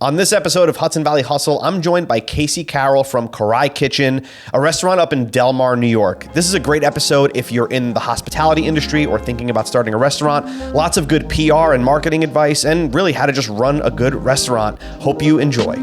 On this episode of Hudson Valley Hustle, I'm joined by Carroll from Coray Kitchen, a restaurant up in Delmar, New York. This is a great episode if you're in the hospitality industry or thinking about starting a restaurant. Lots of good PR and marketing advice, and really how to just run a good restaurant. Hope you enjoy.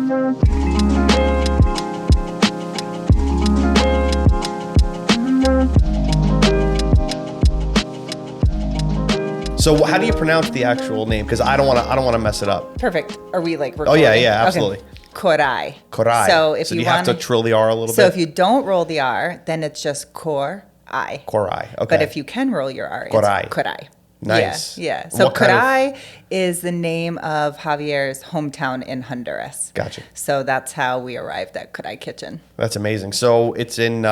So how do you pronounce the actual name? Because I don't want to mess it up. Perfect. Are we like recording? Oh yeah, absolutely. Okay. Coray. Coray. So if you have to trill the R a little bit. So if you don't roll the R, then it's just Coray. Coray. Okay. But if you can roll your R, Coray. It's Coray. Nice. Yeah. So Coray is the name of Javier's hometown in Honduras. Gotcha. So that's how we arrived at Coray Kitchen. That's amazing. So it's in,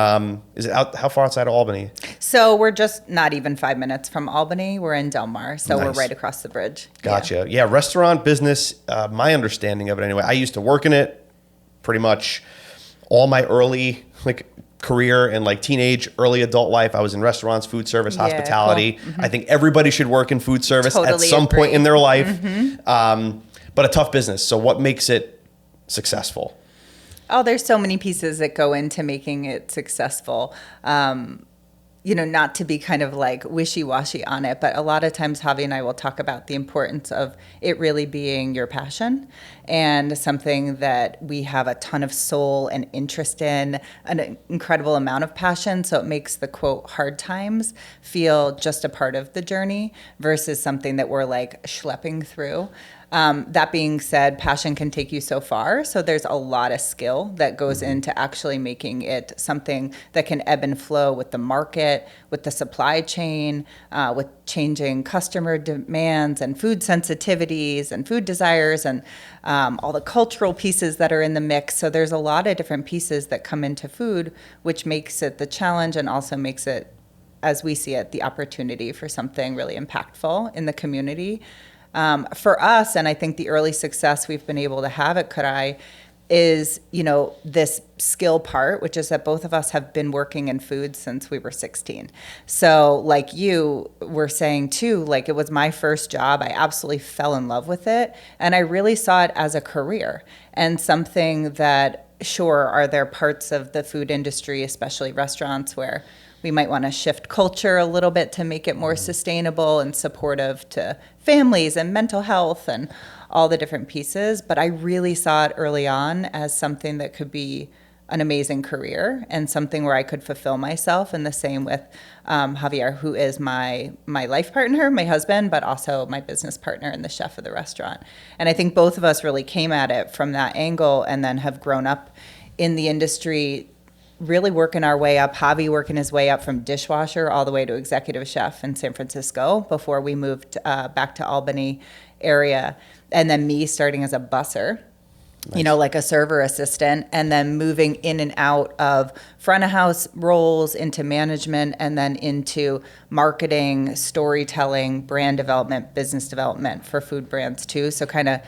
is it out, how far outside of Albany? So we're just not even 5 minutes from Albany. We're in Delmar. So We're right across the bridge. Gotcha. Yeah, restaurant business, my understanding of it anyway, I used to work in it pretty much all my early, career and teenage, early adult life. I was in restaurants, food service, hospitality. Cool. Mm-hmm. I think everybody should work in food service at some point in their life. Mm-hmm. But a tough business. So what makes it successful? Oh, there's so many pieces that go into making it successful. Not to be kind of wishy-washy on it, but a lot of times Javi and I will talk about the importance of it really being your passion and something that we have a ton of soul and interest in, an incredible amount of passion. So it makes the, quote, hard times feel just a part of the journey versus something that we're schlepping through. That being said, passion can take you so far. So there's a lot of skill that goes into actually making it something that can ebb and flow with the market, with the supply chain, with changing customer demands and food sensitivities and food desires and all the cultural pieces that are in the mix. So there's a lot of different pieces that come into food, which makes it the challenge and also makes it, as we see it, the opportunity for something really impactful in the community. For us, and I think the early success we've been able to have at Coray is, this skill part, which is that both of us have been working in food since we were 16. So like you were saying too, it was my first job. I absolutely fell in love with it. And I really saw it as a career and something that, sure, are there parts of the food industry, especially restaurants, where we might want to shift culture a little bit to make it more sustainable and supportive to families and mental health and all the different pieces. But I really saw it early on as something that could be an amazing career and something where I could fulfill myself. And the same with Javier, who is my life partner, my husband, but also my business partner and the chef of the restaurant. And I think both of us really came at it from that angle and then have grown up in the industry, really working our way up, Javi working his way up from dishwasher all the way to executive chef in San Francisco before we moved back to Albany area. And then me starting as a busser, Nice. A server assistant, and then moving in and out of front of house roles into management and then into marketing, storytelling, brand development, business development for food brands too. So kind of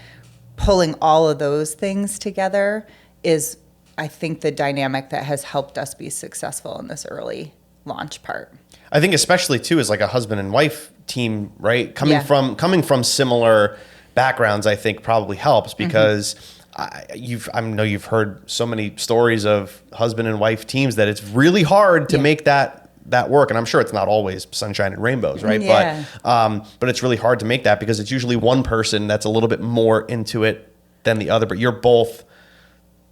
pulling all of those things together is, I think, the dynamic that has helped us be successful in this early launch part. I think especially too as a husband and wife team, right? Coming from similar backgrounds, I think probably helps because I know you've heard so many stories of husband and wife teams that it's really hard to make that work. And I'm sure it's not always sunshine and rainbows, right? Yeah. But it's really hard to make that because it's usually one person that's a little bit more into it than the other, but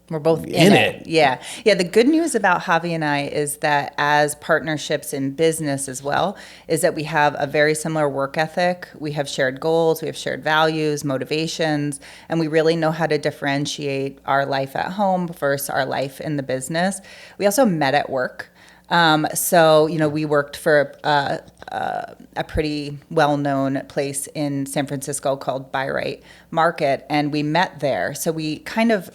we're both in it. Yeah. The good news about Javi and I is that as partnerships in business as well, is that we have a very similar work ethic. We have shared goals, we have shared values, motivations, and we really know how to differentiate our life at home versus our life in the business. We also met at work. So we worked for a pretty well-known place in San Francisco called Buy Right Market, and we met there. So we kind of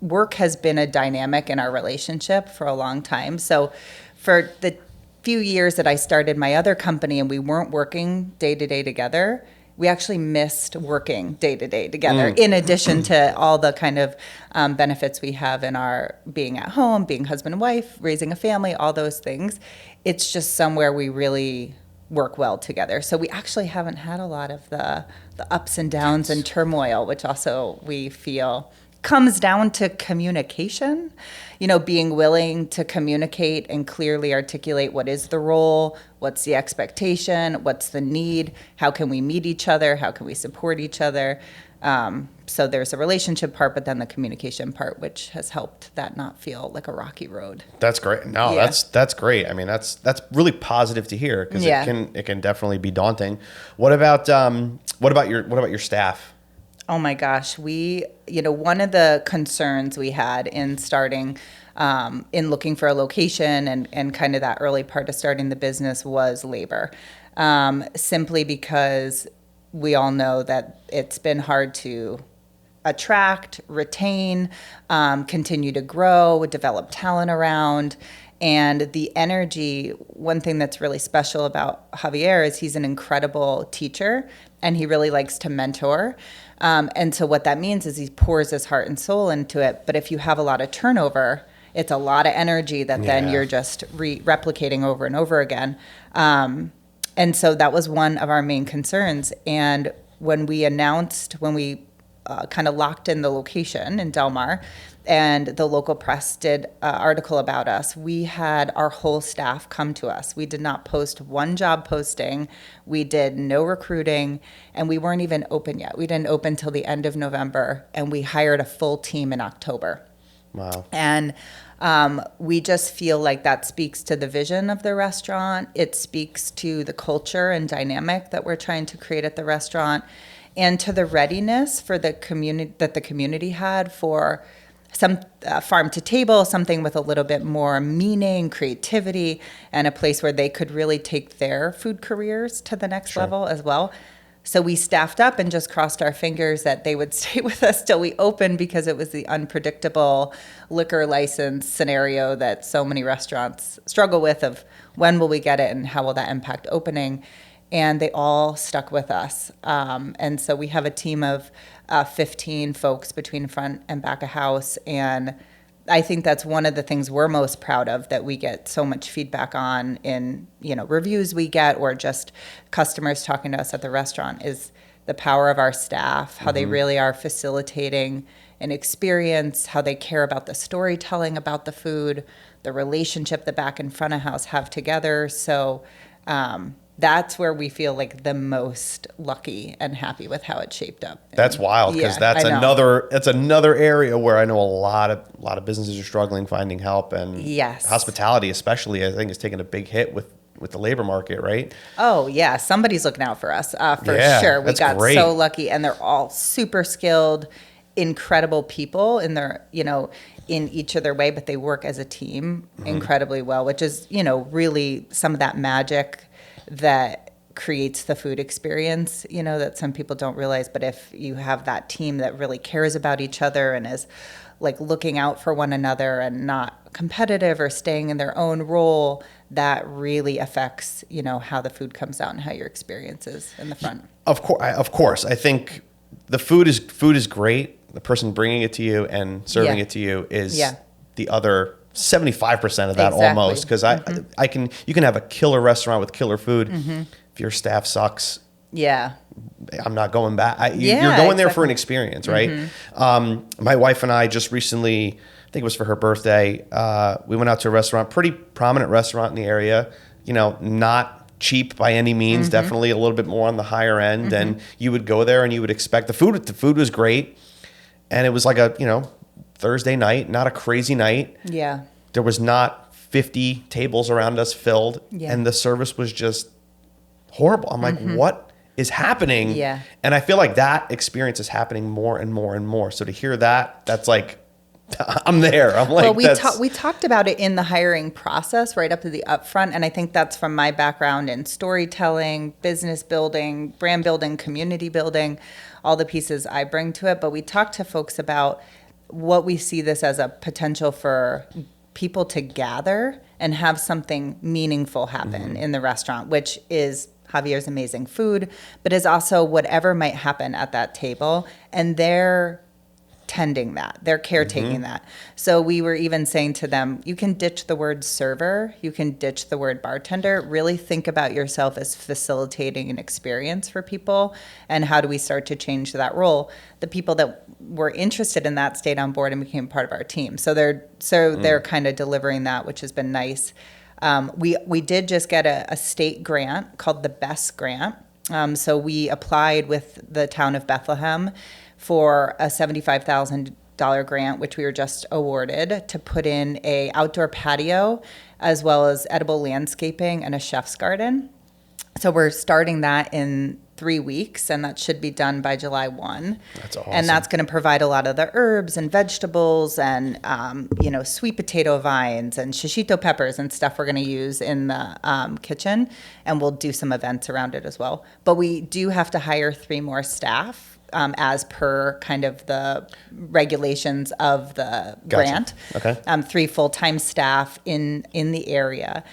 work has been a dynamic in our relationship for a long time. So for the few years that I started my other company and we weren't working day to day together, we actually missed working day to day together in addition to all the kind of benefits we have in our being at home, being husband and wife, raising a family, all those things. It's just somewhere we really work well together. So we actually haven't had a lot of the ups and downs and turmoil, which also we feel comes down to communication, being willing to communicate and clearly articulate what is the role, what's the expectation, what's the need, how can we meet each other, how can we support each other. So there's a relationship part, but then the communication part, which has helped that not feel like a rocky road. That's great. No, Yeah. that's great. I mean, that's really positive to hear, because Yeah. it can definitely be daunting. What about your staff? Oh my gosh, one of the concerns we had in starting, in looking for a location and kind of that early part of starting the business was labor, simply because we all know that it's been hard to attract, retain, continue to grow, develop talent around. And the energy, one thing that's really special about Javier is he's an incredible teacher and he really likes to mentor. And so what that means is he pours his heart and soul into it. But if you have a lot of turnover, it's a lot of energy that then you're just replicating over and over again. And so that was one of our main concerns. And when we kind of locked in the location in Delmar, and the local press did an article about us, we had our whole staff come to us. We did not post one job posting. We did no recruiting, and we weren't even open yet. We didn't open till the end of November, and we hired a full team in October. Wow. And we just feel like that speaks to the vision of the restaurant. It speaks to the culture and dynamic that we're trying to create at the restaurant, and to the readiness for the community that the community had for some farm to table, something with a little bit more meaning, creativity, and a place where they could really take their food careers to the next level as well. So we staffed up and just crossed our fingers that they would stay with us till we opened, because it was the unpredictable liquor license scenario that so many restaurants struggle with, of when will we get it and how will that impact opening. And they all stuck with us. And so we have a team of 15 folks between front and back of house. And I think that's one of the things we're most proud of, that we get so much feedback on in, reviews we get, or just customers talking to us at the restaurant, is the power of our staff, how they really are facilitating an experience, how they care about the storytelling about the food, the relationship the back and front of house have together. So, that's where we feel like the most lucky and happy with how it shaped up. That's wild, because that's another area where I know a lot of businesses are struggling finding help, and hospitality especially, I think, is taking a big hit with the labor market, right? Oh yeah, somebody's looking out for us for sure. We got so lucky, and they're all super skilled, incredible people in their in each of their way, but they work as a team incredibly well, which is really some of that magic that creates the food experience, that some people don't realize. But if you have that team that really cares about each other and is like looking out for one another and not competitive or staying in their own role, that really affects, how the food comes out and how your experience is in the front. Of course. I think the food is great. The person bringing it to you and serving it to you is the other 75% of that, almost, because you can have a killer restaurant with killer food. If your staff sucks, I'm not going back. You're going there for an experience, right? My wife and I just recently, I think it was for her birthday, we went out to a restaurant, pretty prominent restaurant in the area, not cheap by any means, definitely a little bit more on the higher end. And you would go there and you would expect the food was great, and it was like a Thursday night, not a crazy night. Yeah. There was not 50 tables around us filled, and the service was just horrible. I'm like, what is happening? Yeah. And I feel like that experience is happening more and more and more. So to hear that, that's like, I'm there. I'm like, well, we talked about it in the hiring process right up to the upfront. And I think that's from my background in storytelling, business building, brand building, community building, all the pieces I bring to it. But we talked to folks about what we see this as a potential for people to gather and have something meaningful happen in the restaurant, which is Javier's amazing food, but is also whatever might happen at that table. And their tending that. They're caretaking that. So we were even saying to them, you can ditch the word server, you can ditch the word bartender, really think about yourself as facilitating an experience for people, and how do we start to change that role? The people that were interested in that stayed on board and became part of our team. So they're kind of delivering that, which has been nice. We did just get a state grant called the BEST grant. So we applied with the town of Bethlehem for a $75,000 grant, which we were just awarded, to put in a outdoor patio as well as edible landscaping and a chef's garden. So we're starting that in 3 weeks, and that should be done by July 1. That's awesome. And that's going to provide a lot of the herbs and vegetables and, sweet potato vines and shishito peppers and stuff we're going to use in the kitchen. And we'll do some events around it as well. But we do have to hire 3 more staff as per kind of the regulations of the grant. Okay. 3 full-time staff in the area.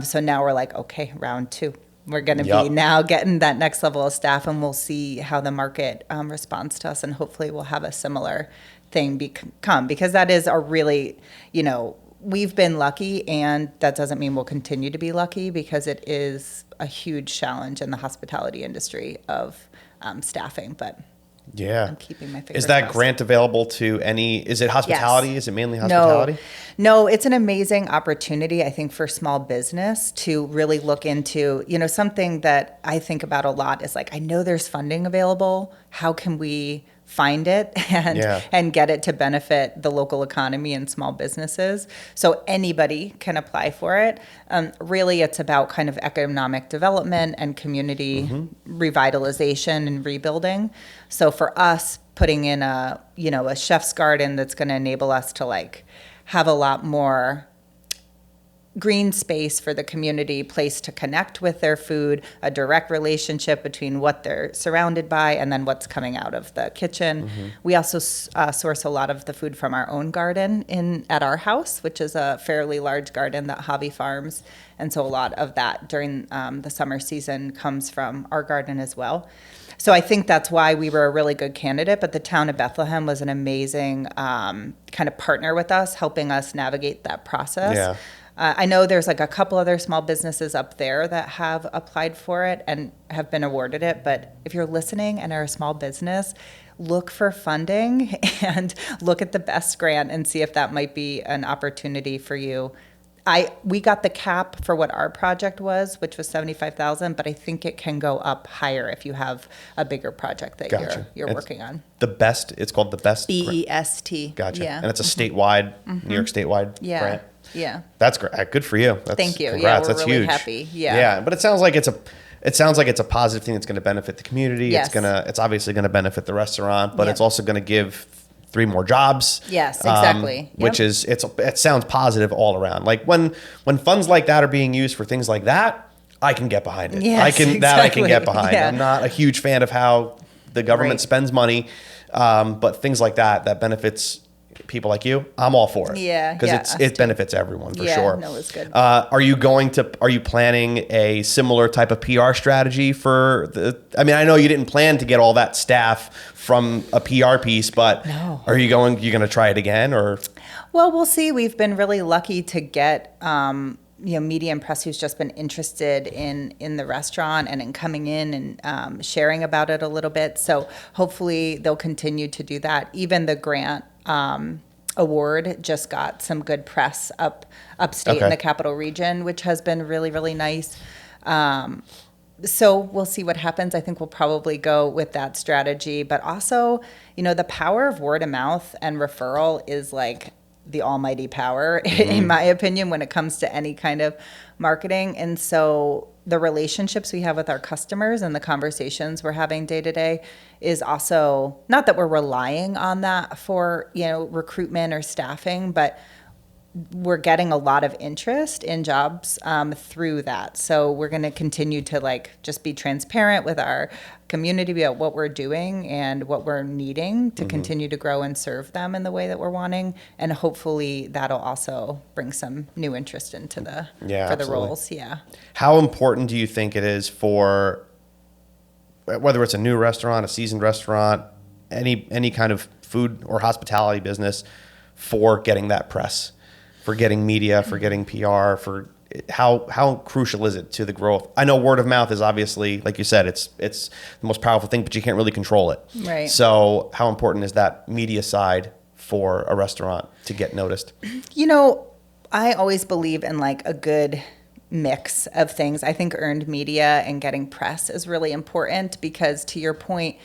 So now we're like, okay, round 2. We're going to be now getting that next level of staff, and we'll see how the market responds to us, and hopefully we'll have a similar thing become, because that is a really, we've been lucky, and that doesn't mean we'll continue to be lucky, because it is a huge challenge in the hospitality industry of staffing, but yeah. I'm keeping my fingers Is that crossed. grant available to is it hospitality? Yes. Is it mainly hospitality? No, it's an amazing opportunity, I think, for small business to really look into, something that I think about a lot is like, I know there's funding available. How can we find it and get it to benefit the local economy and small businesses? So anybody can apply for it. Really, it's about kind of economic development and community revitalization and rebuilding. So for us, putting in a chef's garden that's going to enable us to have a lot more green space for the community, place to connect with their food, a direct relationship between what they're surrounded by and then what's coming out of the kitchen. We also source a lot of the food from our own garden at our house, which is a fairly large garden that Javi farms. And so a lot of that during the summer season comes from our garden as well. So I think that's why we were a really good candidate, but the town of Bethlehem was an amazing kind of partner with us, helping us navigate that process. Yeah. I know there's a couple other small businesses up there that have applied for it and have been awarded it. But if you're listening and are a small business, look for funding and look at the BEST grant and see if that might be an opportunity for you. We got the cap for what our project was, which was $75,000, but I think it can go up higher if you have a bigger project that you're working on. The BEST, it's called the BEST. BEST. Gotcha. Yeah. And it's a statewide, New York statewide grant. Yeah. That's great. Good for you. Thank you. Congrats. Yeah, we're That's really huge. happy. Yeah. Yeah, but it sounds like it's a positive thing that's going to benefit the community. Yes. It's obviously going to benefit the restaurant, but Yep. it's also going to give 3 more jobs. Yes, exactly. Which is it sounds positive all around. Like when funds like that are being used for things like that, I can get behind it. Yes, I can get behind. Yeah. I'm not a huge fan of how the government spends money, but things like that benefits people like you, I'm all for it. Yeah, because it benefits everyone for sure. No, it's good. Are you planning a similar type of PR strategy for I know you didn't plan to get all that staff from a PR piece, but No. you going to try it again or? Well, we'll see. We've been really lucky to get media and press who's just been interested in the restaurant and in coming in and sharing about it a little bit. So hopefully they'll continue to do that. Even the grant award just got some good press upstate in the capital region, which has been really, really nice. So we'll see what happens. I think we'll probably go with that strategy. But also, the power of word of mouth and referral is like the almighty power, in my opinion, when it comes to any kind of marketing. And so the relationships we have with our customers and the conversations we're having day to day is also, not that we're relying on that for, recruitment or staffing, but we're getting a lot of interest in jobs through that. So we're going to continue to just be transparent with our community about what we're doing and what we're needing to continue to grow and serve them in the way that we're wanting. And hopefully that'll also bring some new interest into for absolutely. the roles. Yeah. How important do you think it is for, whether it's a new restaurant, a seasoned restaurant, any kind of food or hospitality business for getting that press, for getting media, for getting PR, for how crucial is it to the growth? I know word of mouth is obviously, like you said, it's the most powerful thing, but you can't really control it. Right. So how important is that media side for a restaurant to get noticed? I always believe in like a good mix of things. I think earned media and getting press is really important because, to your point,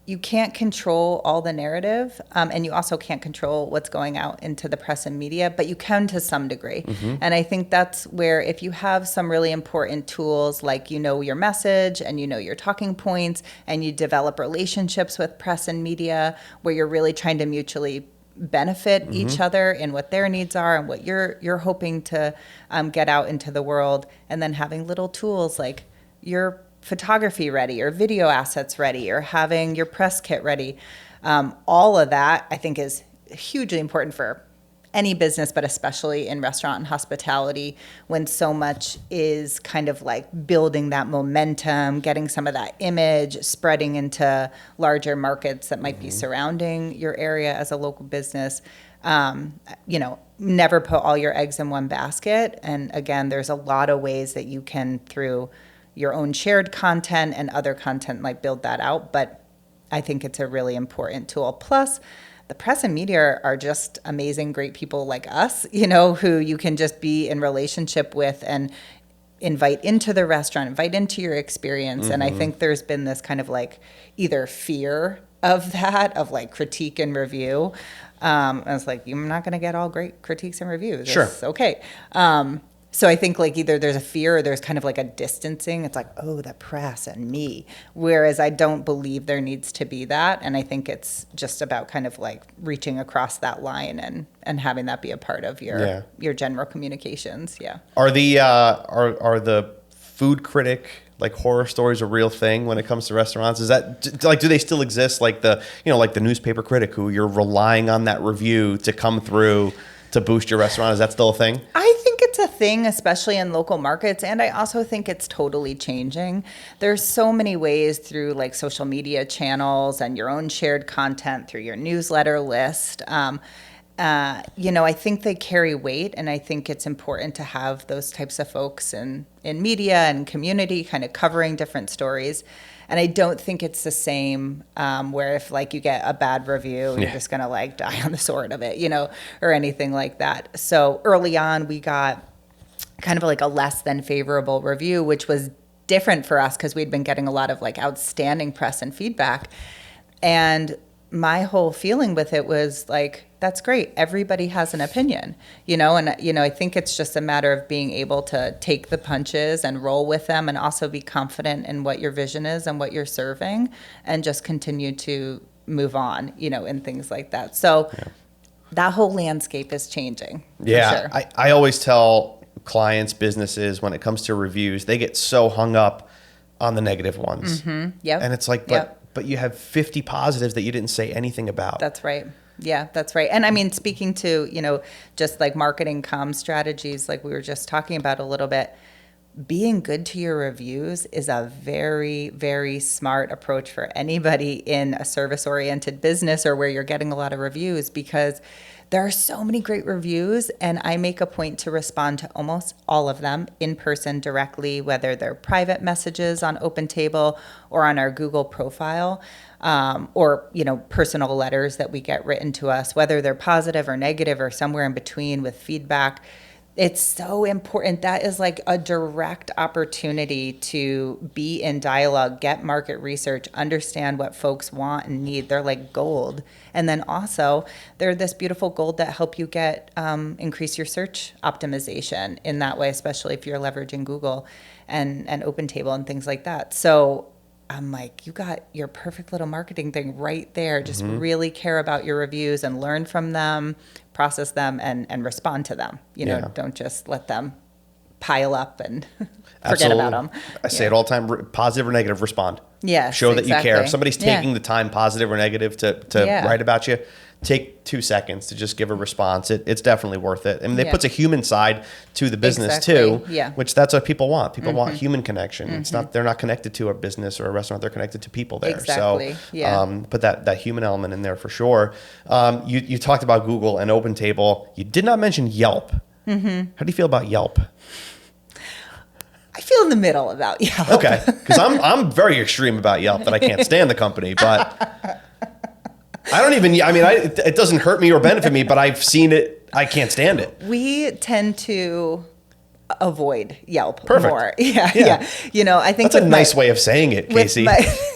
you can't control all the narrative, and you also can't control what's going out into the press and media, but you can to some degree. Mm-hmm. And I think that's where, if you have some really important tools, like your message and your talking points, and you develop relationships with press and media where you're really trying to mutually benefit each other in what their needs are and what you're hoping to get out into the world, and then having little tools like your photography ready or video assets ready or having your press kit ready. All of that I think is hugely important for any business, but especially in restaurant and hospitality, when so much is kind of like building that momentum, getting some of that image, spreading into larger markets that might be surrounding your area as a local business. Never put all your eggs in one basket. And again, there's a lot of ways that you can, through your own shared content and other content, like build that out. But I think it's a really important tool. Plus, the press and media are just amazing, great people like us, who you can just be in relationship with and invite into the restaurant, invite into your experience. And I think there's been this kind of like either fear of that, of like critique and review. And it's like, you're not going to get all great critiques and reviews. Sure. It's okay. So I think like either there's a fear or there's kind of like a distancing. It's like, oh, the press and me. Whereas I don't believe there needs to be that. And I think it's just about kind of like reaching across that line and having that be a part of your general communications. Yeah. Are the food critic like horror stories a real thing when it comes to restaurants? Is that like, do they still exist? Like the newspaper critic who you're relying on that review to come through to boost your restaurant? Is that still a thing? I think it's a thing, especially in local markets. And I also think it's totally changing. There's so many ways through like social media channels and your own shared content through your newsletter list. I think they carry weight, and I think it's important to have those types of folks in media and community kind of covering different stories. And I don't think it's the same where if like you get a bad review, you're just going to like die on the sword of it, or anything like that. So early on, we got kind of like a less than favorable review, which was different for us because we'd been getting a lot of like outstanding press and feedback. And my whole feeling with it was like, that's great. Everybody has an opinion, and, I think it's just a matter of being able to take the punches and roll with them, and also be confident in what your vision is and what you're serving, and just continue to move on, and things like that. So that whole landscape is changing. Yeah. For sure. I always tell clients, businesses, when it comes to reviews, they get so hung up on the negative ones. Mm-hmm. Yep. And it's like, but you have 50 positives that you didn't say anything about. That's right. Yeah, that's right. And I mean, speaking to, just like marketing comm strategies, like we were just talking about a little bit, being good to your reviews is a very, very smart approach for anybody in a service-oriented business or where you're getting a lot of reviews, because there are so many great reviews, and I make a point to respond to almost all of them in person directly, whether they're private messages on OpenTable or on our Google profile, or personal letters that we get written to us, whether they're positive or negative or somewhere in between with feedback. It's so important. That is like a direct opportunity to be in dialogue, get market research, understand what folks want and need. They're like gold. And then also, they're this beautiful gold that help you get increase your search optimization in that way, especially if you're leveraging Google and OpenTable and things like that. So I'm like, you got your perfect little marketing thing right there. Just really care about your reviews and learn from them, process them, and respond to them. Don't just let them pile up and forget about them. I say it all the time, positive or negative, respond. Yes, Show that exactly. you care. If somebody's taking the time, positive or negative, to write about you, take 2 seconds to just give a response, it's definitely worth it. I mean, it Yeah. puts a human side to the business Exactly. too, Yeah. which that's what people want. People want human connection. It's not, they're not connected to a business or a restaurant. They're connected to people there. Exactly. So, Yeah. put that human element in there for sure. You talked about Google and OpenTable. You did not mention Yelp. How do you feel about Yelp? I feel in the middle about Yelp. Okay, because I'm very extreme about Yelp, that I can't stand the company, but I don't even. I mean, it doesn't hurt me or benefit me, but I've seen it. I can't stand it. We tend to avoid Yelp Perfect. more. Yeah. Yeah. You know, I think That's a nice way of saying it, Casey.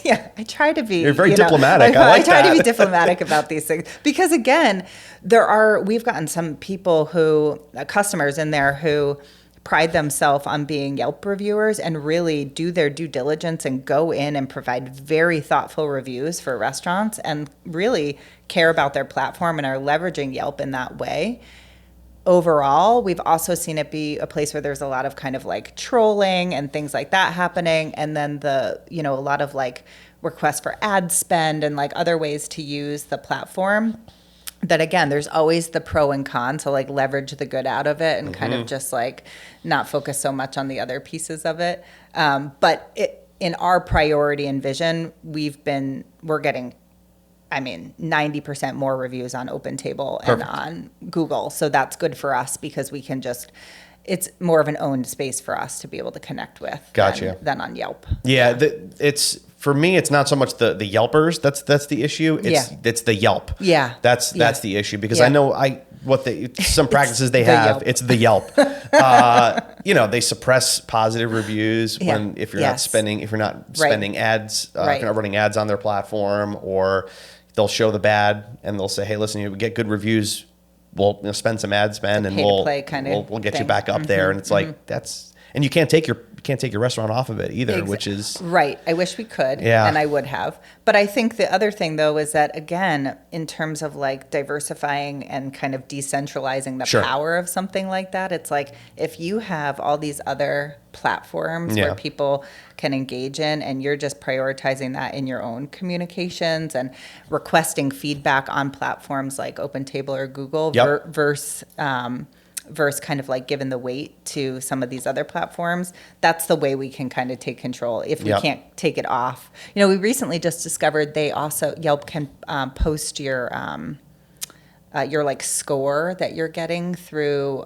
Yeah, I try to be. You're very diplomatic. I like try to be that. diplomatic about these things because, again, we've gotten some people customers in there who pride themselves on being Yelp reviewers and really do their due diligence and go in and provide very thoughtful reviews for restaurants and really care about their platform and are leveraging Yelp in that way. Overall, we've also seen it be a place where there's a lot of kind of like trolling and things like that happening. And then a lot of like requests for ad spend and like other ways to use the platform. That again, there's always the pro and con. So like leverage the good out of it and kind of just like not focus so much on the other pieces of it. But in our priority and vision, we're getting 90% more reviews on OpenTable and on Google. So that's good for us because we can it's more of an owned space for us to be able to connect with than on Yelp. Yeah, for me, it's not so much the Yelpers. That's the issue. It's the Yelp. Yeah. That's the issue because Yeah. I know some practices they have. Yelp. It's the Yelp. They suppress positive reviews if you're not spending ads, if you're not running ads on their platform, or they'll show the bad and they'll say, hey, listen, you get good reviews, we'll spend some ad spend and we'll get you back up there. And it's like and you can't take your restaurant off of it either, which is right. I wish we could, Yeah. and I would have. But I think the other thing though is that again, in terms of like diversifying and kind of decentralizing the power of something like that, it's like if you have all these other platforms where people can engage in, and you're just prioritizing that in your own communications and requesting feedback on platforms like OpenTable or Google versus kind of like given the weight to some of these other platforms, that's the way we can kind of take control if we can't take it off. We recently just discovered Yelp can post your like score that you're getting through,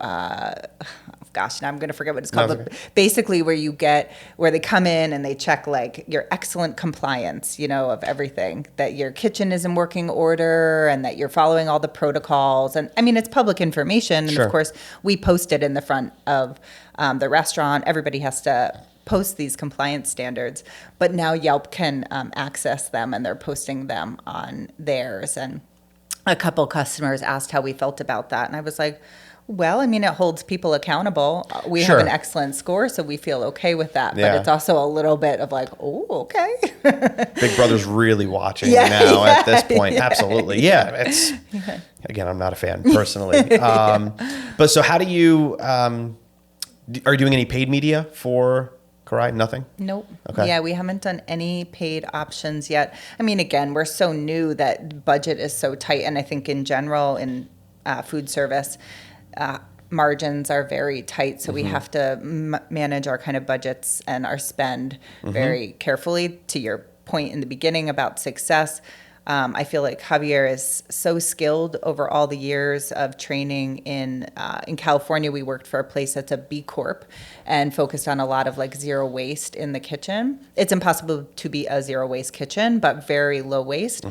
now I'm going to forget what it's called, but basically where they come in and they check like your excellent compliance, of everything, that your kitchen is in working order and that you're following all the protocols. And I mean, it's public information. And of course we post it in the front of the restaurant. Everybody has to post these compliance standards, but now Yelp can access them and they're posting them on theirs. And a couple customers asked how we felt about that. And I was like, well, I mean, it holds people accountable. We have an excellent score, so we feel okay with that. But it's also a little bit of like, oh, okay. Big Brother's really watching now at this point. Absolutely. Yeah. Again, I'm not a fan personally. But so how do you, are you doing any paid media for Coray? Nothing? Nope. Okay. Yeah, we haven't done any paid options yet. I mean, again, we're so new that budget is so tight. And I think in general in food service, margins are very tight. So we have to manage our kind of budgets and our spend very carefully. To your point in the beginning about success, I feel like Javier is so skilled over all the years of training in California. We worked for a place that's a B Corp and focused on a lot of like zero waste in the kitchen. It's impossible to be a zero waste kitchen, but very low waste.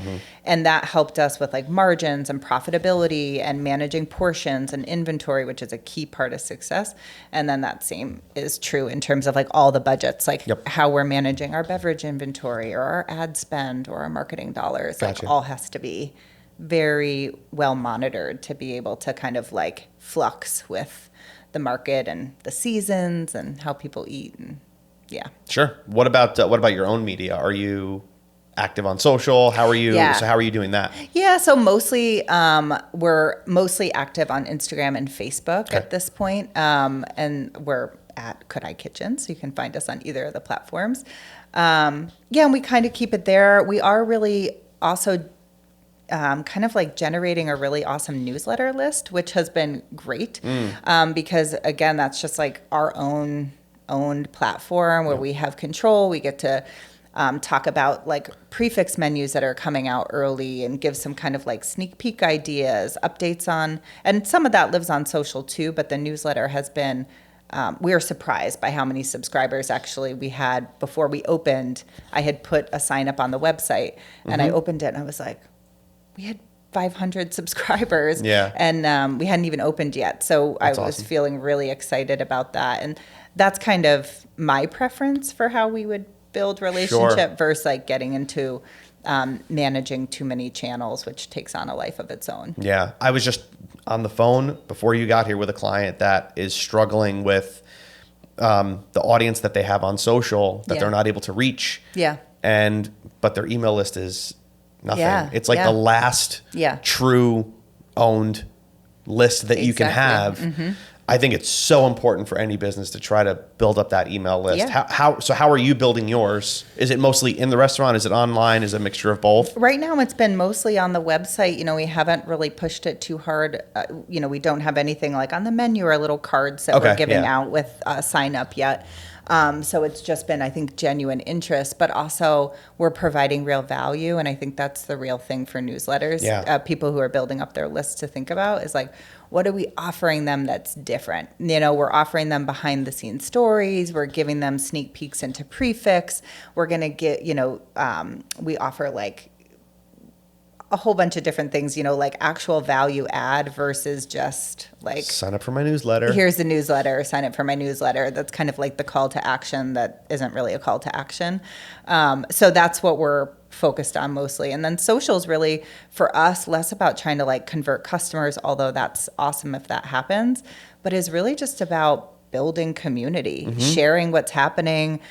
And that helped us with like margins and profitability and managing portions and inventory, which is a key part of success. And then that same is true in terms of like all the budgets, like how we're managing our beverage inventory or our ad spend or our marketing dollars. Gotcha. Like all has to be very well monitored to be able to kind of like flux with the market and the seasons and how people eat. And Sure. What about your own media? Are you active on social? How are you? So how are you doing that? Yeah. So mostly, we're mostly active on Instagram and Facebook at this point. And we're at Coray Kitchen, so you can find us on either of the platforms. And we kind of keep it there. We are really also kind of like generating a really awesome newsletter list, which has been great because, again, that's just like our owned platform where we have control. We get to talk about like prefix menus that are coming out early and give some kind of like sneak peek ideas, updates on, and some of that lives on social too, but the newsletter has been, we were surprised by how many subscribers actually we had before we opened. I had put a sign up on the website and I opened it and I was like, we had 500 subscribers and we hadn't even opened yet. So that's I was awesome. Feeling really excited about that. And that's kind of my preference for how we would build relationship versus like getting into managing too many channels, which takes on a life of its own. Yeah. I was just on the phone before you got here with a client that is struggling with the audience that they have on social that they're not able to reach. Yeah. But their email list is nothing. Yeah. It's like the last true owned list that you can have. I think it's so important for any business to try to build up that email list. Yeah. How are you building yours? Is it mostly in the restaurant? Is it online? Is it a mixture of both? Right now, it's been mostly on the website. You know, we haven't really pushed it too hard. You know, we don't have anything like on the menu or little cards that we're giving out with sign up yet. So it's just been, I think, genuine interest, but also we're providing real value. And I think that's the real thing for newsletters. Yeah. People who are building up their lists to think about is like, what are we offering them that's different? You know, we're offering them behind the scenes stories. We're giving them sneak peeks into prefix. We're going to get, you know, we offer like a whole bunch of different things, you know, like actual value add versus just like sign up for my newsletter. Here's the newsletter, sign up for my newsletter. That's kind of like the call to action that isn't really a call to action. So that's what we're focused on mostly. And then social is really for us less about trying to like convert customers, although that's awesome if that happens, but is really just about building community, sharing what's happening,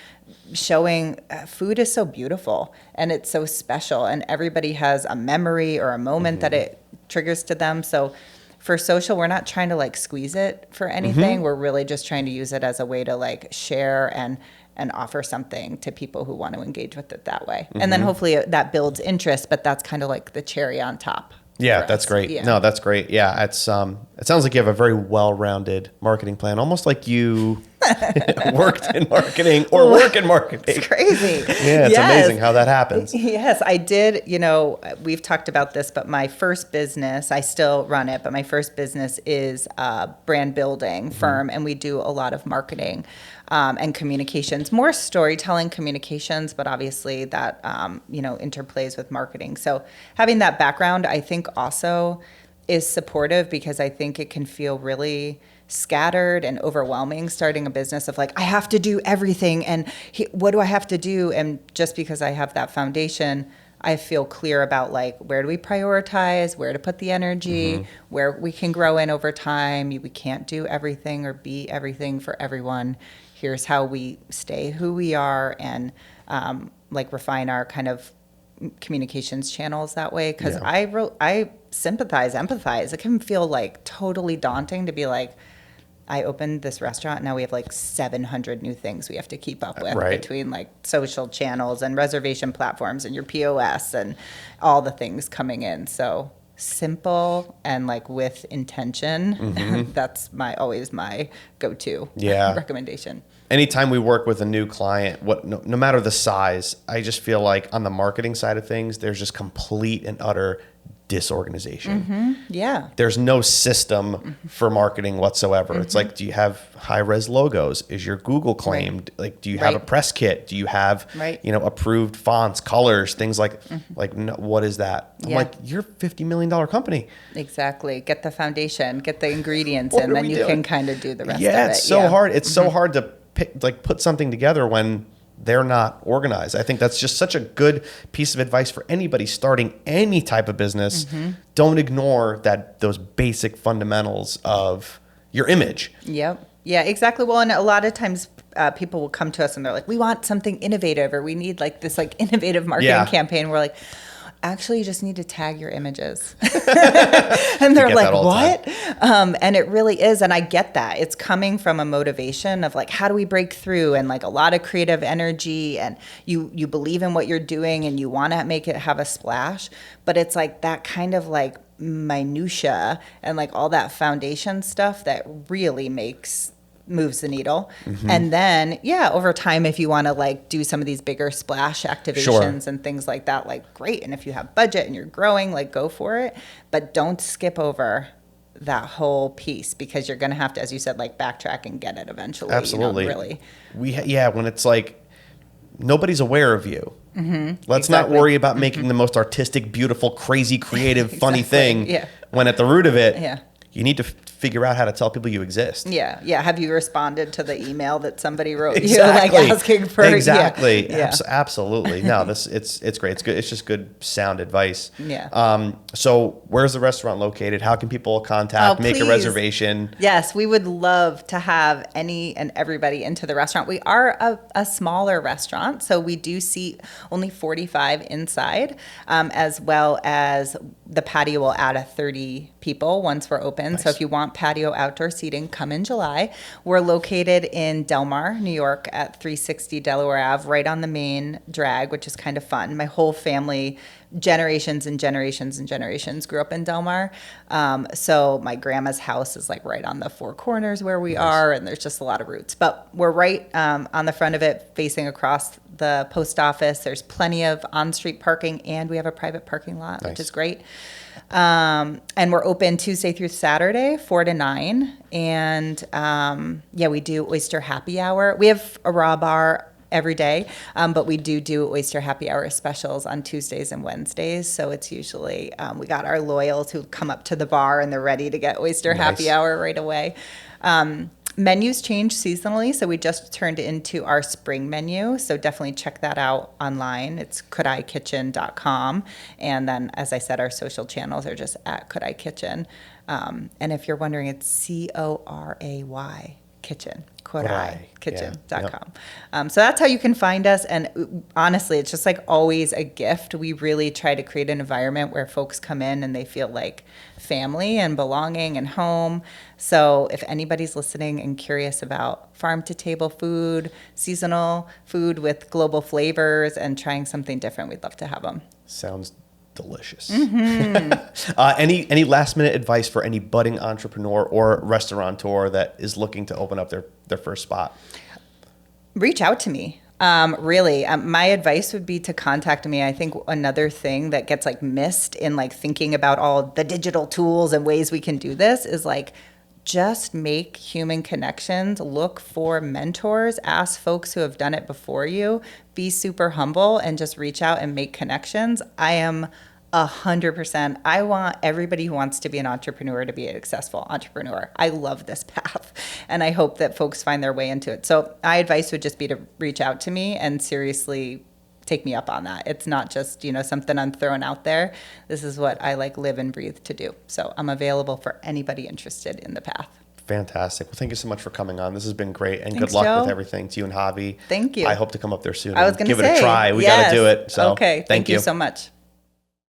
showing food is so beautiful and it's so special and everybody has a memory or a moment that it triggers to them. So for social, we're not trying to like squeeze it for anything. We're really just trying to use it as a way to like share and offer something to people who want to engage with it that way. And then hopefully that builds interest, but that's kind of like the cherry on top. Yeah, that's great. Yeah. No, that's great. Yeah, it's it sounds like you have a very well-rounded marketing plan, almost like you worked in marketing or work in marketing. It's crazy. Yeah, it's amazing how that happens. Yes, I did. You know, we've talked about this, but my first business, I still run it, but my first business is a brand building firm, and we do a lot of marketing and communications, more storytelling communications, but obviously that, you know, interplays with marketing. So having that background, I think also is supportive because I think it can feel really scattered and overwhelming starting a business of like, I have to do everything and what do I have to do? And just because I have that foundation, I feel clear about like, where do we prioritize, where to put the energy, where we can grow in over time. We can't do everything or be everything for everyone. Here's how we stay who we are and like refine our kind of communications channels that way. Because I sympathize, empathize. It can feel like totally daunting to be like, I opened this restaurant. Now we have like 700 new things we have to keep up with between like social channels and reservation platforms and your POS and all the things coming in. So simple and like with intention. That's always my go-to recommendation. Anytime we work with a new client, no matter the size, I just feel like on the marketing side of things, there's just complete and utter disorganization. There's no system for marketing whatsoever. It's like, do you have high-res logos? Is your Google claimed? Like, do you have a press kit? Do you have, you know, approved fonts, colors, things like, no, what is that? I'm like, you're a $50 million company. Exactly. Get the foundation, get the ingredients, and then you can kind of do the rest of it. Yeah, it's so hard. It's so hard to put something together when they're not organized. I think that's just such a good piece of advice for anybody starting any type of business. Don't ignore those basic fundamentals of your image. Yeah, exactly. Well, and a lot of times people will come to us and they're like, we want something innovative or we need like this like innovative marketing campaign. We're like, Actually, you just need to tag your images. And they're like, what? And it really is. And I get that. It's coming from a motivation of like, how do we break through? And like a lot of creative energy, and you believe in what you're doing and you want to make it have a splash. But it's like that kind of like minutia and like all that foundation stuff that really moves the needle. And then over time, if you want to like do some of these bigger splash activations and things like that, like great. And if you have budget and you're growing, like go for it, but don't skip over that whole piece, because you're going to have to, as you said, like backtrack and get it eventually. Absolutely. Really. When it's like nobody's aware of you. Let's not worry about making the most artistic, beautiful, crazy, creative, funny thing when at the root of it, you need to figure out how to tell people you exist. Yeah. Have you responded to the email that somebody wrote you, like asking for? Exactly. Absolutely. No, it's great. It's good. It's just good sound advice. Yeah. So where's the restaurant located? How can people contact, make a reservation? Yes, we would love to have any and everybody into the restaurant. We are a smaller restaurant, so we do seat only 45 inside, as well as the patio will add 30 people once we're open. Nice. So if you want patio outdoor seating, come in July. We're located in Delmar, New York at 360 Delaware Ave, right on the main drag, which is kind of fun. My whole family, generations and generations and generations, grew up in Delmar. So my grandma's house is like right on the four corners where we are, and there's just a lot of roots. But we're right on the front of it, facing across the post office. There's plenty of on-street parking, and we have a private parking lot, which is great. And we're open Tuesday through Saturday, 4 to 9. And we do oyster happy hour. We have a raw bar every day, but we do oyster happy hour specials on Tuesdays and Wednesdays. So it's usually we got our loyals who come up to the bar and they're ready to get oyster happy hour right away. Menus change seasonally, so we just turned into our spring menu, so definitely check that out online. It's CorayKitchen.com, and then, as I said, our social channels are just at Coray Kitchen. And if you're wondering, it's Coray Kitchen, CorayKitchen.com. So that's how you can find us, and honestly, it's just like always a gift. We really try to create an environment where folks come in and they feel like family and belonging and home. So if anybody's listening and curious about farm to table food, seasonal food with global flavors, and trying something different, we'd love to have them. Sounds delicious. Any last minute advice for any budding entrepreneur or restaurateur that is looking to open up their first spot? Reach out to me. Really, my advice would be to contact me. I think another thing that gets like missed in like thinking about all the digital tools and ways we can do this is like, just make human connections, look for mentors, ask folks who have done it before you, be super humble, and just reach out and make connections. I am 100%. I want everybody who wants to be an entrepreneur to be a successful entrepreneur. I love this path, and I hope that folks find their way into it. So my advice would just be to reach out to me and seriously take me up on that. It's not just, something I'm throwing out there. This is what I like live and breathe to do. So I'm available for anybody interested in the path. Fantastic. Well, thank you so much for coming on. This has been great, and Thanks, good luck Joe. with everything to you and Javi. Thank you. I hope to come up there soon. I was going to give it a try. We got to do it. So okay. thank you so much.